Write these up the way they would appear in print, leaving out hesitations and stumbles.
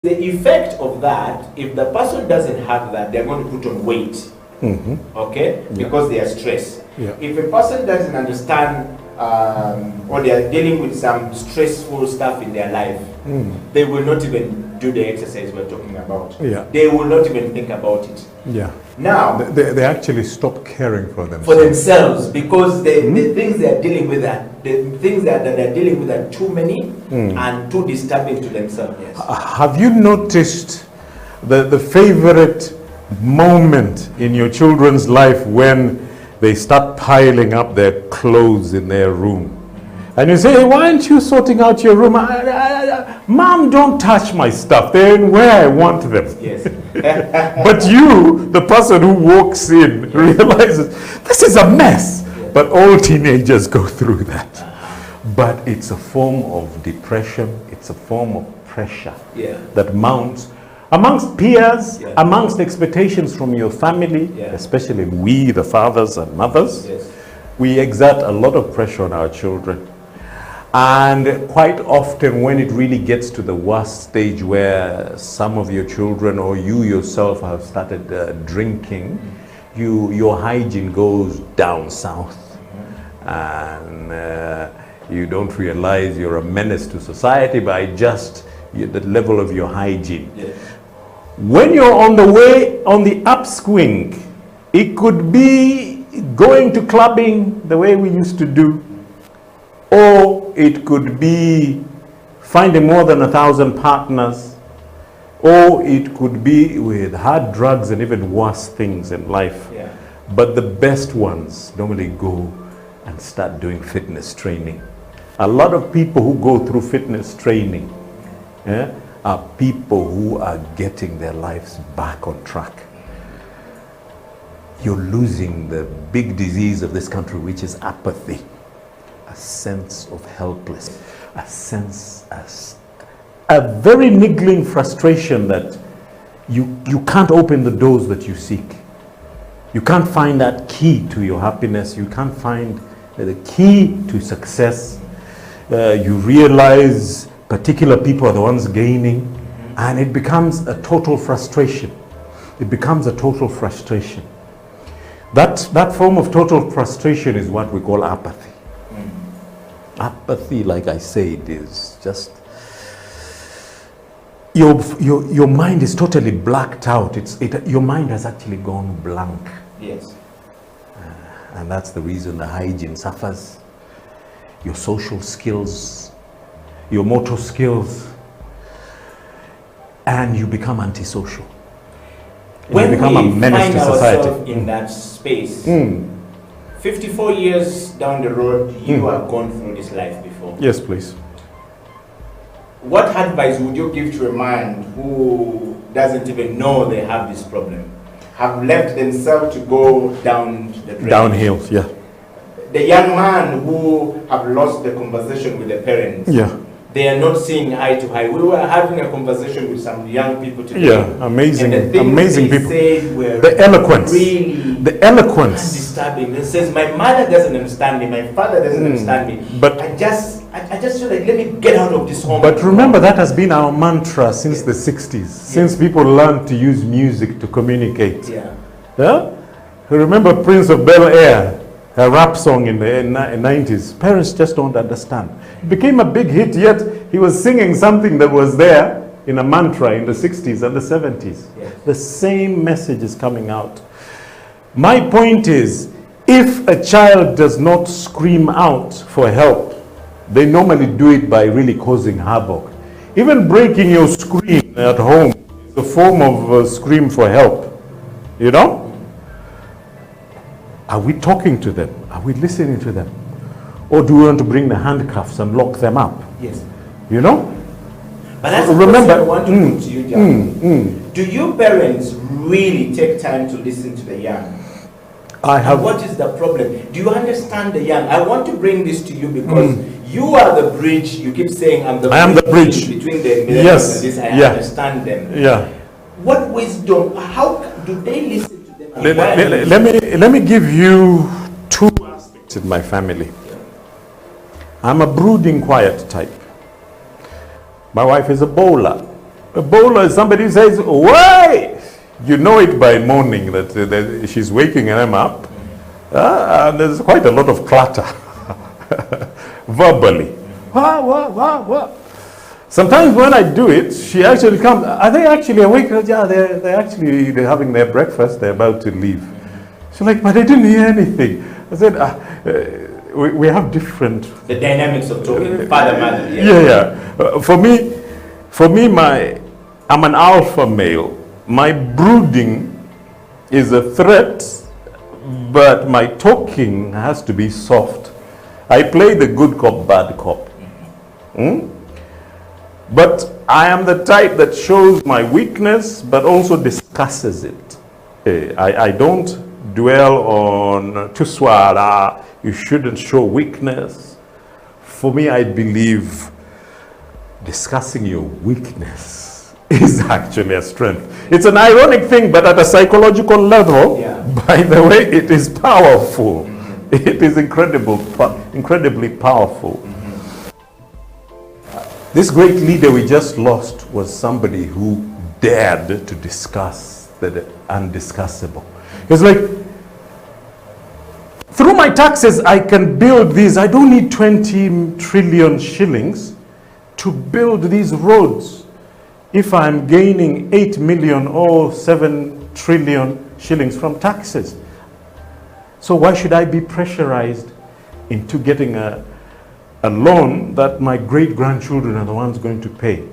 The effect of that, if the person doesn't have that, they're going to put on weight. Okay? Because they are stressed. If a person doesn't understand or they are dealing with some stressful stuff in their life, they will not even do the exercise we're talking about. They will not even think about it. Now, they actually stop caring for themselves. For themselves, because the things they are dealing with that they're dealing with are too many and too disturbing to themselves. Have you noticed the favorite moment in your children's life when they start piling up their clothes in their room? And you say, hey, why aren't you sorting out your room? Mom, don't touch my stuff. They're in where I want them. But you, the person who walks in, realizes this is a mess. But all teenagers go through that. But it's a form of depression. It's a form of pressure that mounts amongst peers, amongst expectations from your family, especially we, the fathers and mothers. We exert a lot of pressure on our children. And quite often when it really gets to the worst stage where some of your children or you yourself have started drinking, your hygiene goes down south. And you don't realize you're a menace to society by just the level of your hygiene. When you're on the way, on the upswing, it could be going to clubbing the way we used to do, or it could be finding more than 1,000 partners, or it could be with hard drugs and even worse things in life. But the best ones normally go and start doing fitness training. A lot of people who go through fitness training are people who are getting their lives back on track. You're losing the big disease of this country, which is apathy. A sense of helplessness, a very niggling frustration that you can't open the doors that you seek. You can't find that key to your happiness. You can't find the key to success. You realize particular people are the ones gaining, and it becomes a total frustration. It becomes a total frustration. That form of total frustration is what we call apathy. Apathy, like I said, is just your mind is totally blacked out. Your mind has actually gone blank. And that's the reason the hygiene suffers. Your social skills, your motor skills, and you become antisocial. When you become a menace to society. In that space, 54 years down the road, you have gone through this life before. Yes, please. What advice would you give to a man who doesn't even know they have this problem? Have left themselves to go down the drain? Downhill, The young man who have lost the conversation with the parents. They are not seeing eye to eye. We were having a conversation with some young people today. Amazing people. The eloquence. Really the eloquence. Disturbing. It says, my mother doesn't understand me, my father doesn't understand me. But I just feel like, let me get out of this home. But remember, that has been our mantra since the 60s, since people learned to use music to communicate. Remember Prince of Bel-Air, a rap song in the 90s. Parents just don't understand. It became a big hit, yet he was singing something that was there in a mantra in the 60s and the 70s. The same message is coming out. My point is, if a child does not scream out for help, they normally do it by really causing havoc. Even breaking your screen at home is a form of scream for help. You know? Are we talking to them? Are we listening to them? Or do we want to bring the handcuffs and lock them up? You know? But that's remember, I want to put to you, John. Do you parents really take time to listen to the young? And what is the problem? Do you understand the young? I want to bring this to you because you are the bridge. You keep saying I am the bridge between the millennials and this. I understand them. What wisdom? How do they listen to them? Let me give you two aspects in my family. I'm a brooding, quiet type. My wife is a bowler. Ebola, somebody says, why? You know it by morning that she's waking them up. And there's quite a lot of clutter verbally. What? Sometimes when I do it, she actually comes. Are they actually awake? Yeah, they're having their breakfast. They're about to leave. She's like, but I didn't hear anything. I said, we have different. The dynamics of talking, father, mother. Yeah. For me, I'm an alpha male. My brooding is a threat, but my talking has to be soft. I play the good cop, bad cop. But I am the type that shows my weakness, but also discusses it. I don't dwell on Tuswara, you shouldn't show weakness. For me, I believe discussing your weakness is actually a strength. It's an ironic thing, but at a psychological level, by the way, it is powerful. It is incredibly powerful. This great leader we just lost was somebody who dared to discuss the undiscussable. It's like, through my taxes, I can build these. I don't need 20 trillion shillings to build these roads if I'm gaining 8 million or 7 trillion shillings from taxes. So why should I be pressurized into getting a loan that my great-grandchildren are the ones going to pay?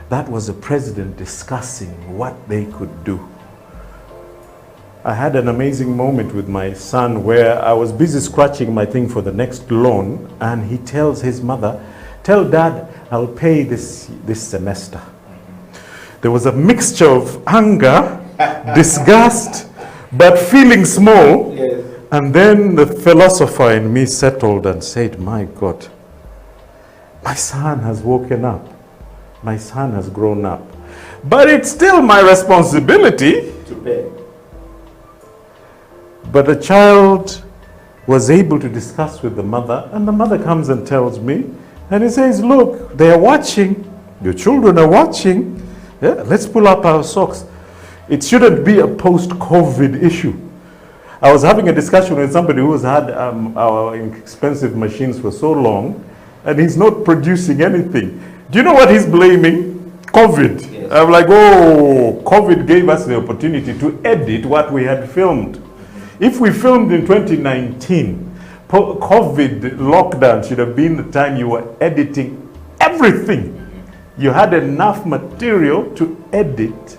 That was the president discussing what they could do. I had an amazing moment with my son where I was busy scratching my thing for the next loan, and he tells his mother, tell dad I'll pay this semester. There was a mixture of anger, disgust, but feeling small. Yes. And then the philosopher in me settled and said, my God, my son has woken up. My son has grown up. But it's still my responsibility to pay. But the child was able to discuss with the mother, and the mother comes and tells me, and he says, look, they are watching. Your children are watching. Yeah, let's pull up our socks. It shouldn't be a post-COVID issue. I was having a discussion with somebody who has had our expensive machines for so long, and he's not producing anything. Do you know what he's blaming? COVID. Yes. I'm like, oh, COVID gave us the opportunity to edit what we had filmed. If we filmed in 2019, COVID lockdown should have been the time you were editing everything. You had enough material to edit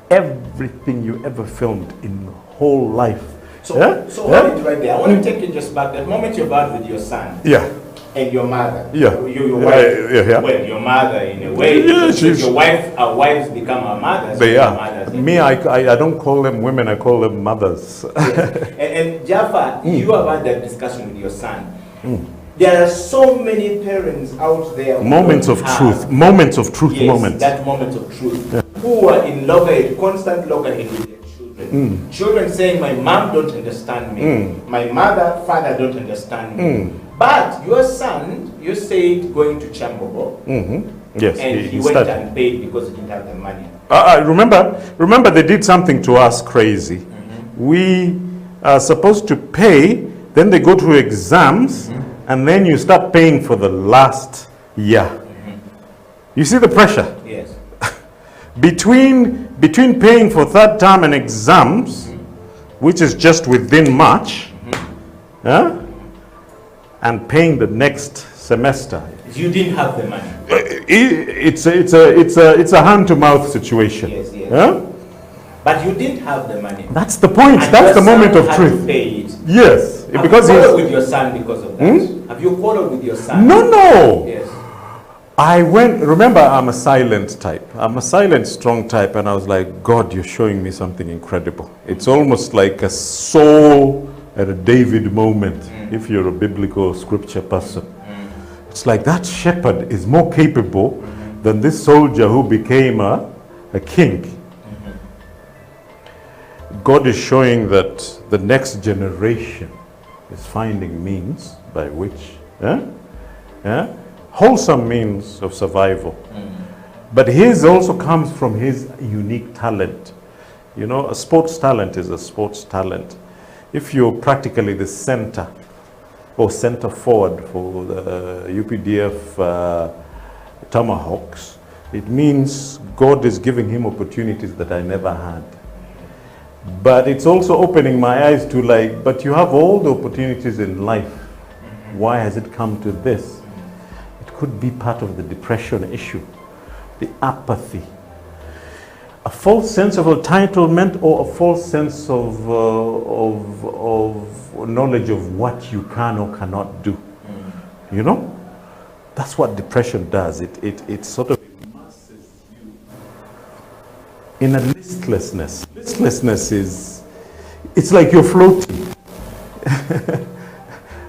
everything you ever filmed in the whole life. So hold it right there. I want to take you just back that moment you're out with your son. Yeah. And your mother. Yeah. Your wife. Yeah. Well, your mother in a way. Yeah, your wife, our wives become our mothers. They are. Mothers. Me, I don't call them women, I call them mothers. Yes. And Jaffa, you have had that discussion with your son. There are so many parents out there. Moments of truth. Moments of truth. Yes, moments. that moment of truth. Yeah. Who are in loggerhead, constant loggerhead with their children. Children saying, my mom don't understand me. My mother, father don't understand me. But your son, you said going to Chambogo. Yes, and he went and paid because he didn't have the money. Remember they did something to us crazy. We are supposed to pay, then they go through exams, and then you start paying for the last year. You see the pressure? Yes. Between paying for third term and exams, which is just within March, and paying the next semester. You didn't have the money. It's a hand-to-mouth situation. Yes, yes. Yeah? But you didn't have the money. That's the point. And That's the your moment son of had truth. to pay it. Yes, Have because you he's quarreled with your son because of that? Have you quarreled with your son? no. Yes. Remember, I'm a silent type. I'm a silent, strong type, and I was like, God, you're showing me something incredible. It's almost like a Saul and a David moment, if you're a biblical scripture person. It's like that shepherd is more capable than this soldier who became a king. God is showing that the next generation is finding means by which, wholesome means of survival. But his also comes from his unique talent. You know, a sports talent is a sports talent. If you're practically the center or center forward for the UPDF Tomahawks, it means God is giving him opportunities that I never had. But it's also opening my eyes to like, but you have all the opportunities in life. Why has it come to this? It could be part of the depression issue, the apathy, a false sense of entitlement, or a false sense of knowledge of what you can or cannot do. You know? That's what depression does. It sort of immerses you in a listlessness. Listlessness is, it's like you're floating.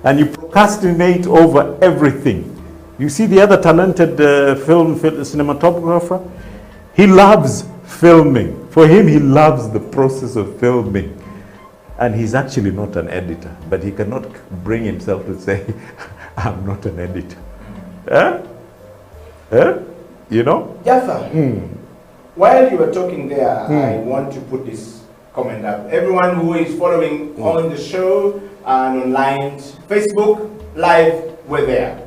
And you procrastinate over everything. You see the other talented cinematographer? He loves filming. For him, he loves the process of filming. And he's actually not an editor, but he cannot bring himself to say, I'm not an editor. You know? Jaffa, while you were talking there, I want to put this comment up. Everyone who is following on the show and online, Facebook Live, we're there.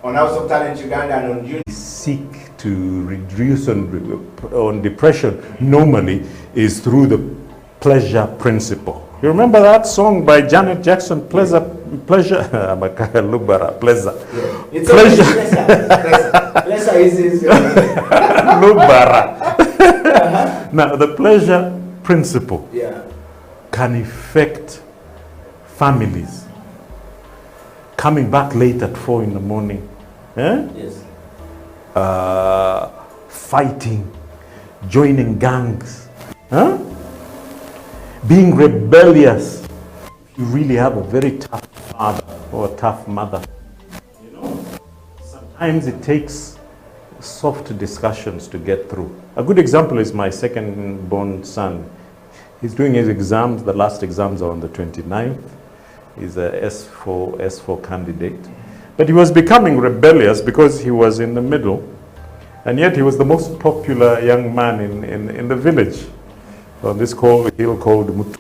On House of Talent Uganda and on YouTube. Seek to reduce on depression normally is through the pleasure principle. You remember that song by Janet Jackson, Pleasure? Lubara, Pleasure. Yeah. It's pleasure. Pleasure is Lubara. Now, the pleasure principle can affect families. Coming back late at 4 in the morning. Yes. Fighting, joining gangs, being rebellious. You really have a very tough father or a tough mother. You know, sometimes it takes soft discussions to get through. A good example is my second born son. He's doing his exams. The last exams are on the 29th. He's a S4 candidate. But he was becoming rebellious because he was in the middle. And yet he was the most popular young man in the village on this hill called Mutu.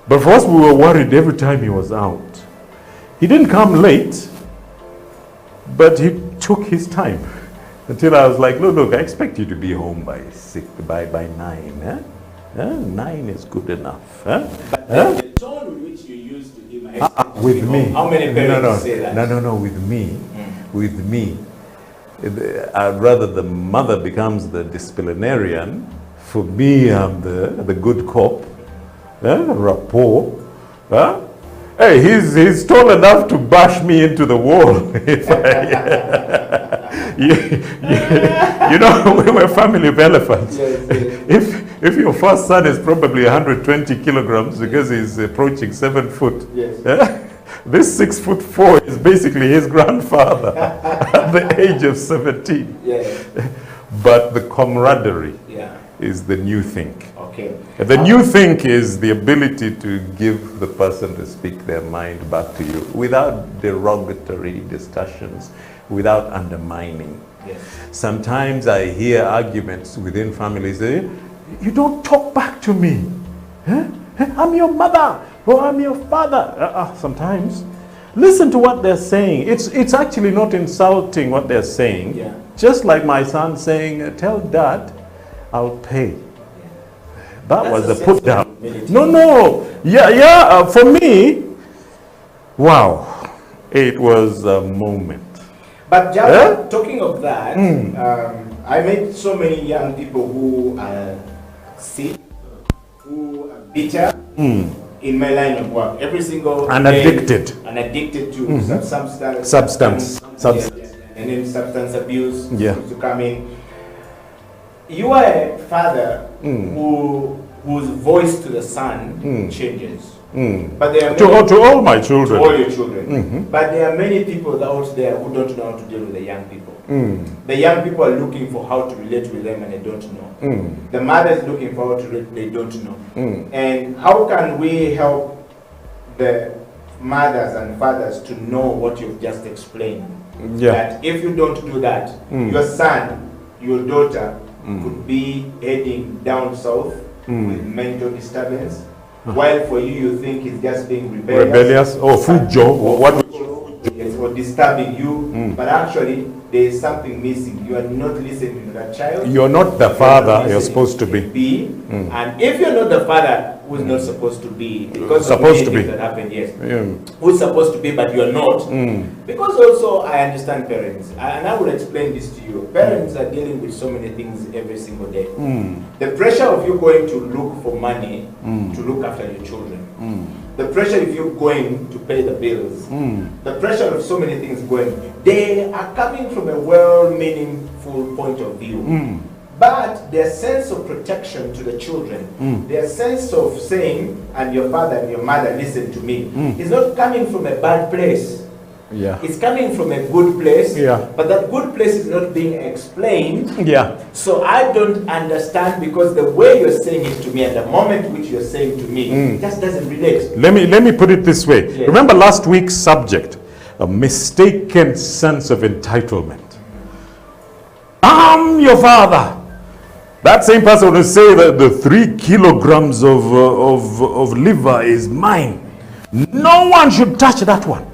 But for us, we were worried every time he was out. He didn't come late, but he took his time until I was like, look, I expect you to be home by 9. 9 is good enough. But the tone with which you used to him, with me. How many parents say that? No, with me. With me. I'd rather the mother becomes the disciplinarian. For me, I'm the good cop. Rapport. Hey, he's tall enough to bash me into the wall. You know, we're a family of elephants. Yes. If your first son is probably 120 kilograms because he's approaching 7 foot, this 6'4" is basically his grandfather at the age of 17. Yes. But the camaraderie is the new thing. Okay. The new thing is the ability to give the person to speak their mind back to you without derogatory discussions, without undermining. Yes. Sometimes I hear arguments within families. You don't talk back to me. I'm your mother or I'm your father. Sometimes. Listen to what they're saying. It's actually not insulting what they're saying. Yeah. Just like my son saying, tell dad, I'll pay. That was a put down. No. Yeah. For me, wow, it was a moment. But Jaffa, talking of that, I met so many young people who are sick, who are bitter in my line of work. Every single day, addicted to substance. And then substance abuse to come in. You are a father whose voice to the son changes. But there are to all my children. To all your children. But there are many people out there who don't know how to deal with the young people. The young people are looking for how to relate with them and they don't know. The mother is looking for how to relate, they don't know. And how can we help the mothers and fathers to know what you've just explained? That if you don't do that, your son your daughter could be heading down south with mental disturbance, while for you think it's just being rebellious. Or fujo, what we call yes, or disturbing you, but actually there is something missing. You are not listening to that child. You're not the father you're supposed to be. And if you're not the father who's not supposed to be, because supposed of to be that happened, yes, who's supposed to be, but you're not. Because also I understand parents, and I will explain this to you. Parents are dealing with so many things every single day. The pressure of you going to look for money to look after your children. The pressure if you're going to pay the bills, the pressure of so many things going, they are coming from a well-meaningful point of view. But their sense of protection to the children, their sense of saying, and your father and your mother, listen to me, is not coming from a bad place. Yeah. It's coming from a good place, Yeah. but that good place is not being explained. Yeah. So I don't understand, because the way you're saying it to me and the moment which you're saying to me just doesn't relate. Let me put it this way. Yes. Remember last week's subject, a mistaken sense of entitlement. I'm your father. That same person will say that the 3 kilograms of liver is mine. No one should touch that one.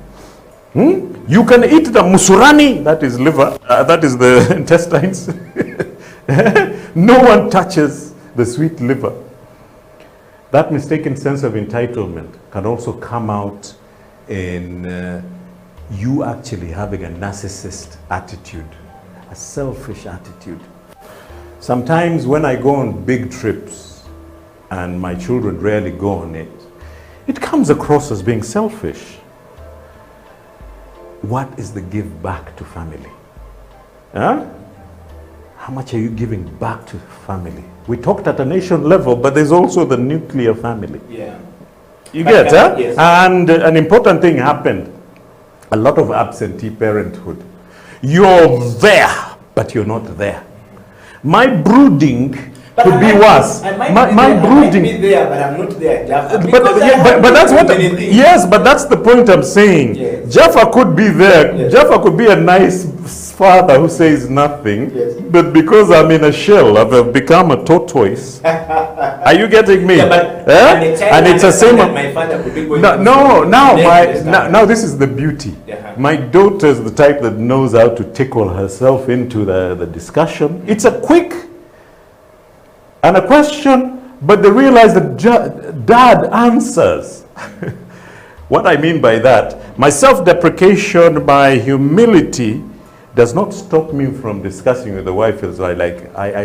You can eat the musurani, that is liver, that is the intestines. No one touches the sweet liver. That mistaken sense of entitlement can also come out in you actually having a narcissist attitude, a selfish attitude. Sometimes when I go on big trips and my children rarely go on it, it comes across as being selfish. What is the give back to family? Huh? How much are you giving back to family? We talked at a nation level, but there's also the nuclear family. Yeah. You get, huh? Yes. And an important thing happened. A lot of absentee parenthood. You're there, but you're not there. My brooding could be worse. My brooding. I might be there, but I'm not there, Jaffa. But that's what. Yes, but that's the point I'm saying. Yes. Jaffa could be there. Yes. Jaffa could be a nice father who says nothing. Yes. But because I'm in a shell, I've become a tortoise. Are you getting me? Yeah, but and it's the same. My father could be going now this is the beauty. Yeah. My daughter's the type that knows how to tickle herself into the discussion. It's a quick and a question, but they realize that dad answers. What I mean by that, my self-deprecation, my humility does not stop me from discussing with the wife. As I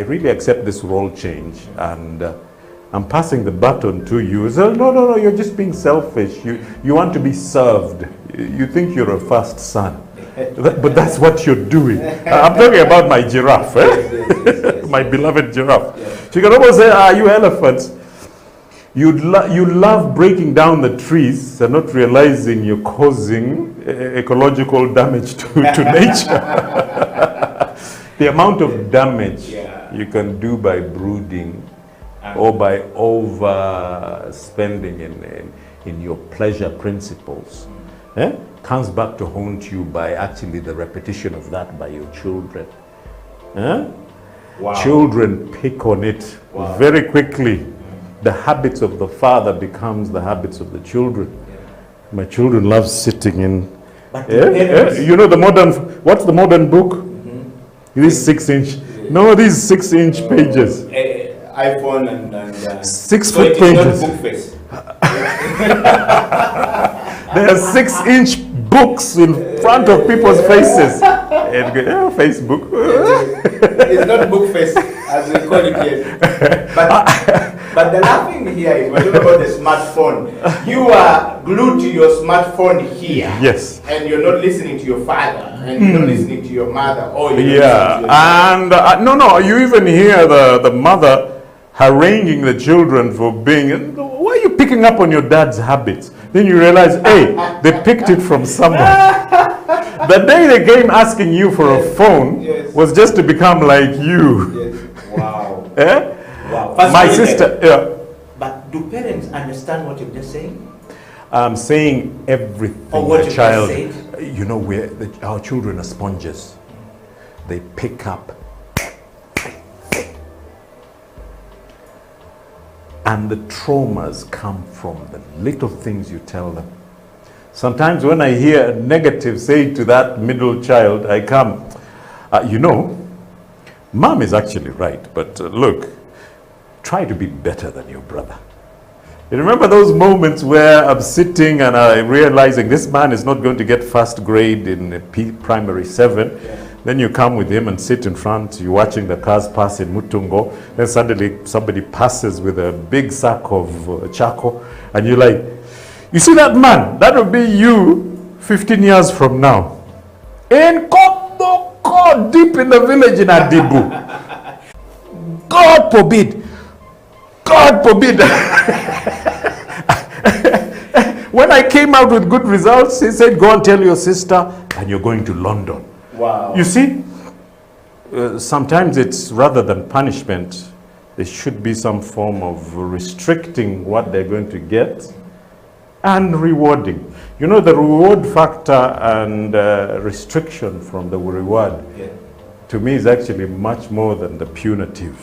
really accept this role change, and I'm passing the baton to you. So, no, you're just being selfish. You want to be served. You think you're a first son. But that's what you're doing. I'm talking about my giraffe, Yes. my beloved giraffe. Yeah. So you can almost say, you elephants, you love breaking down the trees and not realizing you're causing ecological damage to nature. The amount of damage you can do by brooding or by overspending in your pleasure principles comes back to haunt you by actually the repetition of that by your children. Wow. Children pick on it very quickly. The habits of the father becomes the habits of the children. My children love sitting in. You know the modern, what's the modern book? This 6-inch. No, these 6-inch pages. iPhone and 6 so foot it is pages. not book face. There are 6-inch books in front of people's faces. And Facebook. It's not book face, as we call it here. But the laughing here is we're talking about the smartphone. You are glued to your smartphone here. Yes. And you're not listening to your father, and you're not listening to your mother. Or you're not listening to your and no, you even hear the mother haranguing the children for being, why are you picking up on your dad's habits? Then you realize, hey, they picked it from somewhere. The day they came asking you for a phone was just to become like you. Yes. Wow. Wow. First My sister, But do parents understand what you're just saying? I'm saying everything. Or what the you child, just said? our children are sponges. They pick up And the traumas come from the little things you tell them. Sometimes when I hear a negative say to that middle child, I come, you know, mom is actually right, but look, try to be better than your brother. You remember those moments where I'm sitting and I'm realizing this man is not going to get first grade in primary 7. Yeah. Then you come with him and sit in front, you're watching the cars pass in Mutungo, then suddenly somebody passes with a big sack of charcoal, and you're like, you see that man? That will be you 15 years from now. In Koboko, deep in the village in Adibu. God forbid. God forbid. When I came out with good results, he said, go and tell your sister, and you're going to London. Wow. You see, sometimes it's rather than punishment, there should be some form of restricting what they're going to get and rewarding. You know, the reward factor and restriction from the reward, to me, is actually much more than the punitive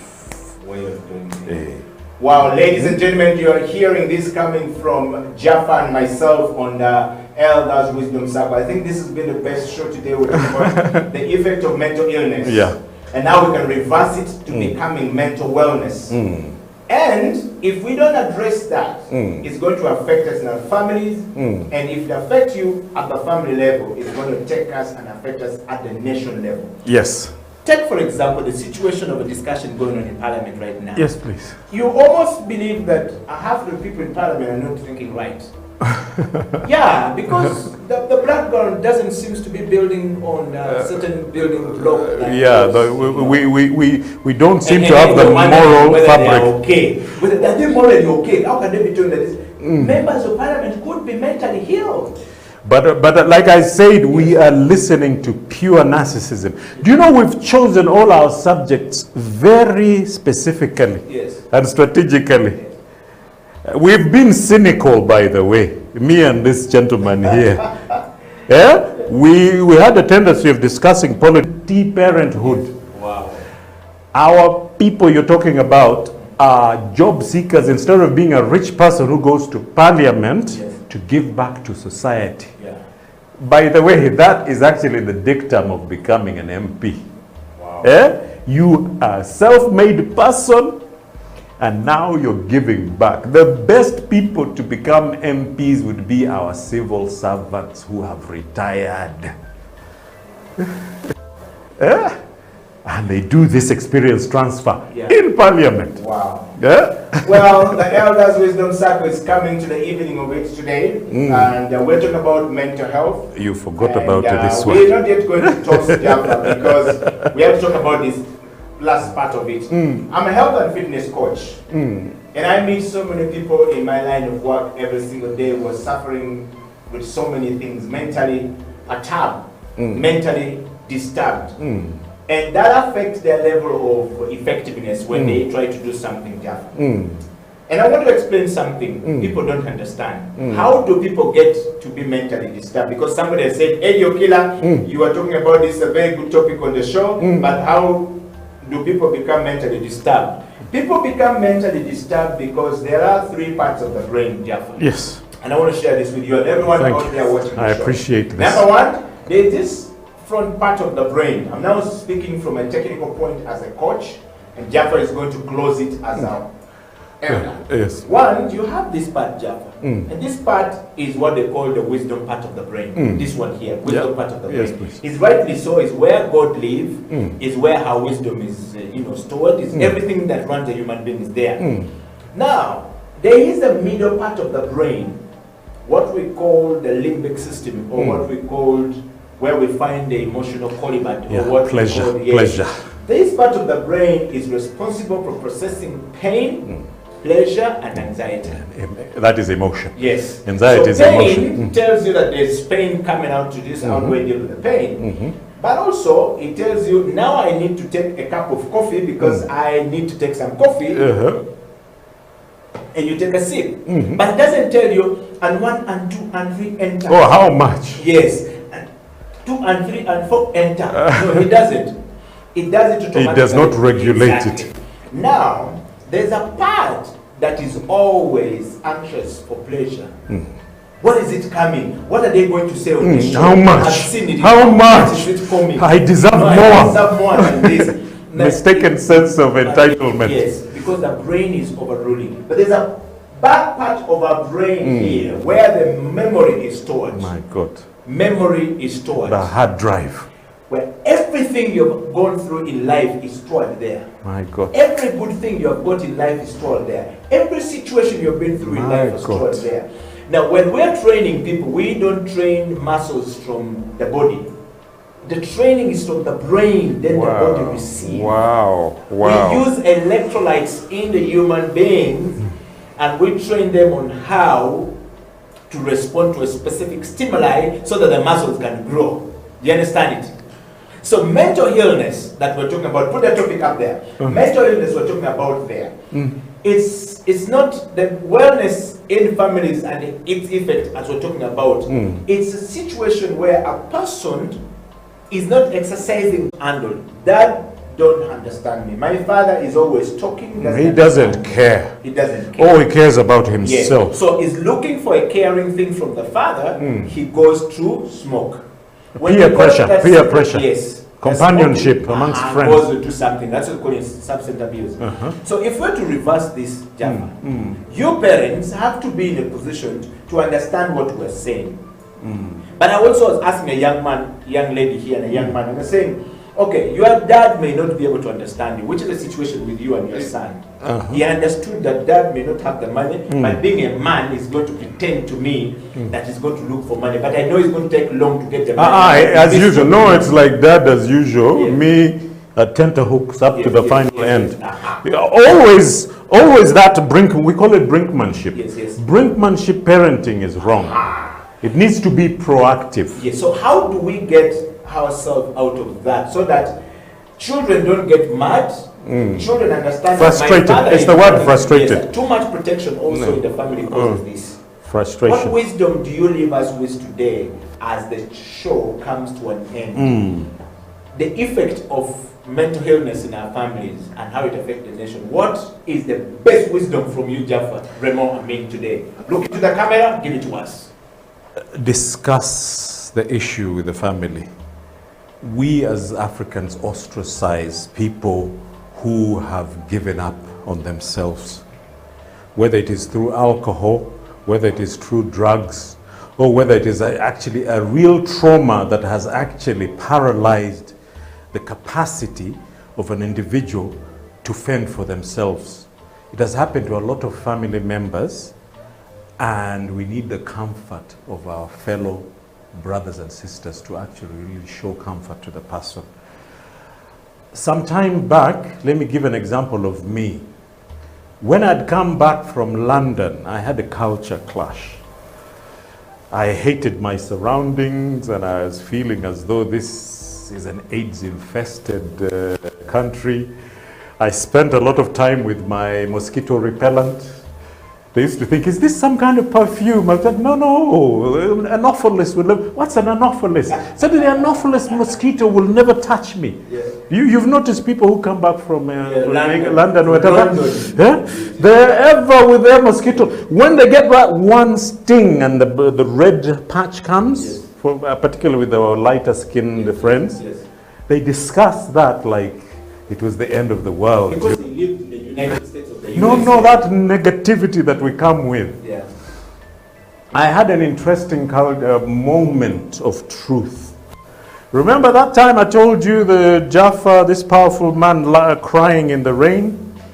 way of doing things. Wow, ladies and gentlemen, you are hearing this coming from Jaffa and myself on the Elders Wisdom Circle. I think this has been the best show today. We're talking about the effect of mental illness. Yeah. And now we can reverse it to becoming mental wellness. And if we don't address that, it's going to affect us in our families. And if it affects you at the family level, it's going to take us and affect us at the nation level. Yes. Take, for example, the situation of a discussion going on in Parliament right now. Yes, please. You almost believe that half the people in Parliament are not thinking right. Yeah, because the background doesn't seem to be building on certain building block. We don't seem to have the moral fabric. Okay. Whether are they morally okay? How can they be told that this? Members of Parliament could be mentally healed? But like I said, we are listening to pure narcissism. Do you know we've chosen all our subjects very specifically and strategically? We've been cynical, by the way, me and this gentleman here. We had a tendency of discussing politics, parenthood. Wow. Our people you're talking about are job seekers instead of being a rich person who goes to Parliament to give back to society. By the way, that is actually the dictum of becoming an MP. Wow. You are a self-made person, and now you're giving back. The best people to become MPs would be our civil servants who have retired. And they do this experience transfer in Parliament. Wow. Well, the Elders Wisdom Circle is coming to the evening of it today, and we're talking about mental health. You forgot about this one. We're not yet going to talk to Jaffa because we have to talk about this last part of it. I'm a health and fitness coach, and I meet so many people in my line of work every single day who are suffering with so many things, mentally perturbed, mentally disturbed. And that affects their level of effectiveness when they try to do something different. And I want to explain something people don't understand. How do people get to be mentally disturbed? Because somebody has said, hey, Killer, you are talking about this, a very good topic on the show, but how do people become mentally disturbed? People become mentally disturbed because there are 3 parts of the brain, Jaffa. Yes. And I want to share this with you and everyone out there watching the show. I appreciate this. Number 1, there is this front part of the brain. I'm now speaking from a technical point as a coach, and Jaffa is going to close it as a elder. Yes. 1, you have this part, Jaffa, and this part is what they call the wisdom part of the brain. This one here, wisdom part of the brain. Yes, it's rightly so. Is where God lives. Is where our wisdom is, stored. Is everything that runs a human being is there. Now, there is a middle part of the brain, what we call the limbic system, or what we called where we find the emotional quality, or what pleasure. we call, pleasure. This part of the brain is responsible for processing pain, pleasure, and anxiety. That is emotion. Yes. Anxiety is emotion. Pain tells you that there's pain coming out to this, how do I deal with the pain? But also, it tells you, now I need to take a cup of coffee because I need to take some coffee. And you take a sip. But it doesn't tell you, and 1 and 2 and 3 enter. Oh, how much? Yes. 2 and 3 and 4 enter. No, it doesn't. It does it automatically. It does not regulate it. Now, there's a part that is always anxious for pleasure. What is it coming? What are they going to say on the show? How much? I've seen it. How much? Is it coming? I deserve more. I deserve more than this. Mistaken sense of entitlement. Yes, because the brain is overruling. But there's a back part of our brain here where the memory is stored. My God. Memory is stored. The hard drive. Where everything you've gone through in life is stored there. My God. Every good thing you have got in life is stored there. Every situation you've been through in life is stored there. Now, when we're training people, we don't train muscles from the body. The training is from the brain, then the body receives. Wow. We use electrolytes in the human beings, and we train them on how to respond to a specific stimuli so that the muscles can grow. Do you understand it? So mental illness that we're talking about, put that topic up there. Mental illness we're talking about there. It's not the wellness in families and its effect as we're talking about. It's a situation where a person is not exercising handle. Dad don't understand me. My father is always talking. He doesn't care. He doesn't care. Oh, he cares about himself. Yes. So he's looking for a caring thing from the father. He goes to smoke. Peer pressure. Yes. Companionship amongst friends. Goes to something. That's what we call it substance abuse. So if we're to reverse this, Jaffa, your parents have to be in a position to understand what we're saying. But I also was asking a young lady here and a young man, and they're saying, okay, your dad may not be able to understand you, which is the situation with you and your son. He understood that dad may not have the money, but being a man, he's going to pretend to me that he's going to look for money. But I know it's going to take long to get the money. As usual. No, it's like dad as usual. Me at tenterhooks up to the final end. Always that we call it brinkmanship. Brinkmanship parenting is wrong. It needs to be proactive. Yes. So how do we get ourselves out of that so that children don't get mad? Children understand. Frustrated. It's the word frustrated. Yes, too much protection also in the family causes this. Frustration. What wisdom do you leave us with today as the show comes to an end? The effect of mental illness in our families and how it affects the nation. What is the best wisdom from you, Jaffa, Remo, and me today? Look into the camera, give it to us. Discuss the issue with the family. We as Africans ostracize people who have given up on themselves, whether it is through alcohol, whether it is through drugs, or whether it is actually a real trauma that has actually paralyzed the capacity of an individual to fend for themselves. It has happened to a lot of family members, and we need the comfort of our fellow brothers and sisters to actually really show comfort to the person. Some time back, let me give an example of me. When I'd come back from London, I had a culture clash. I hated my surroundings, and I was feeling as though this is an AIDS-infested country. I spent a lot of time with my mosquito repellent. They used to think, is this some kind of perfume? I said, no, Anopheles will live. What's an Anopheles? Suddenly, an Anopheles mosquito will never touch me. You've noticed people who come back from London, whatever. They're ever with their mosquito. When they get that one sting and the red patch comes, particularly with our lighter skinned friends, they discuss that like it was the end of the world. Because they lived in the United States of the No, that negativity that we come with. I had an interesting moment of truth. Remember that time I told you the Jaffa, this powerful man crying in the rain?